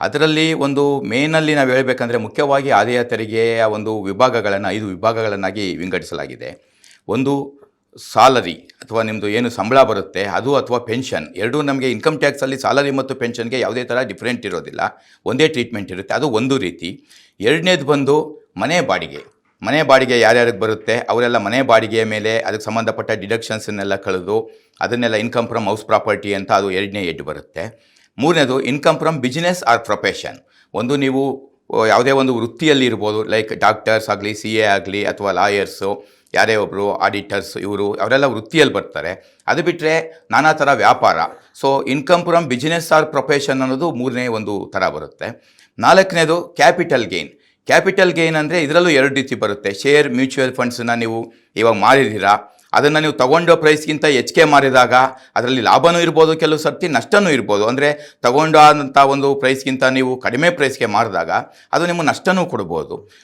ಅದರಲ್ಲಿ ಒಂದು ಮೇನಲ್ಲಿ ನಾವು ಹೇಳಬೇಕಂದ್ರೆ ಮುಖ್ಯವಾಗಿ ಆದಾಯ ತೆರಿಗೆಯ ಒಂದು ವಿಭಾಗಗಳನ್ನು 5 ವಿಭಾಗಗಳನ್ನಾಗಿ ವಿಂಗಡಿಸಲಾಗಿದೆ. ಒಂದು ಸಾಲರಿ ಅಥವಾ ನಿಮ್ಮದು ಏನು ಸಂಬಳ ಬರುತ್ತೆ ಅದು ಅಥವಾ ಪೆನ್ಷನ್ ಎರಡೂ ನಮಗೆ ಇನ್ಕಮ್ ಟ್ಯಾಕ್ಸಲ್ಲಿ ಸಾಲರಿ ಮತ್ತು ಪೆನ್ಷನ್ಗೆ ಯಾವುದೇ ಥರ ಡಿಫ್ರೆಂಟ್ ಇರೋದಿಲ್ಲ, ಒಂದೇ ಟ್ರೀಟ್ಮೆಂಟ್ ಇರುತ್ತೆ, ಅದು ಒಂದು ರೀತಿ. ಎರಡನೇದು ಬಂದು ಮನೆ ಬಾಡಿಗೆ. ಮನೆ ಬಾಡಿಗೆ ಯಾರ್ಯಾರಿಗೆ ಬರುತ್ತೆ ಅವರೆಲ್ಲ ಮನೆ ಬಾಡಿಗೆಯ ಮೇಲೆ ಅದಕ್ಕೆ ಸಂಬಂಧಪಟ್ಟ ಡಿಡಕ್ಷನ್ಸನ್ನೆಲ್ಲ ಕಳೆದು ಅದನ್ನೆಲ್ಲ ಇನ್ಕಮ್ ಫ್ರಮ್ ಹೌಸ್ ಪ್ರಾಪರ್ಟಿ ಅಂತ ಅದು ಎರಡನೇ ಹೆಡ್ ಬರುತ್ತೆ. ಮೂರನೇದು income from business or profession. ಒಂದು ನೀವು ಯಾವುದೇ ಒಂದು ವೃತ್ತಿಯಲ್ಲಿ ಇರ್ಬೋದು, ಲೈಕ್ ಡಾಕ್ಟರ್ಸ್ ಆಗಲಿ, CA ಆಗಲಿ, ಅಥವಾ ಲಾಯರ್ಸು, ಯಾರೇ ಒಬ್ಬರು ಆಡಿಟರ್ಸ್, ಅವರೆಲ್ಲ ವೃತ್ತಿಯಲ್ಲಿ ಬರ್ತಾರೆ. ಅದು ಬಿಟ್ಟರೆ ನಾನಾ ಥರ ವ್ಯಾಪಾರ. So income from business or profession ಅನ್ನೋದು ಮೂರನೇ ಒಂದು ಥರ ಬರುತ್ತೆ. ನಾಲ್ಕನೇದು ಕ್ಯಾಪಿಟಲ್ ಗೇನ್. ಕ್ಯಾಪಿಟಲ್ ಗೇನ್ ಅಂದರೆ ಇದರಲ್ಲೂ 2 ರೀತಿ ಬರುತ್ತೆ. ಶೇರ್ ಮ್ಯೂಚುವಲ್ ಫಂಡ್ಸನ್ನ ನೀವು ಇವಾಗ ಮಾರಿದ್ದೀರಾ, ಅದನ್ನು ನೀವು ತಗೊಂಡೋ ಪ್ರೈಸ್ಗಿಂತ ಹೆಚ್ಚಿಗೆ ಮಾರಿದಾಗ ಅದರಲ್ಲಿ ಲಾಭನೂ ಇರ್ಬೋದು, ಕೆಲವು ಸರ್ತಿ ನಷ್ಟನೂ ಇರ್ಬೋದು. ಅಂದರೆ ತಗೊಂಡಂಥ ಒಂದು ಪ್ರೈಸ್ಗಿಂತ ನೀವು ಕಡಿಮೆ ಪ್ರೈಸ್ಗೆ ಮಾರಿದಾಗ ಅದು ನಿಮ್ಮ ನಷ್ಟನೂ ಕೊಡ್ಬೋದು.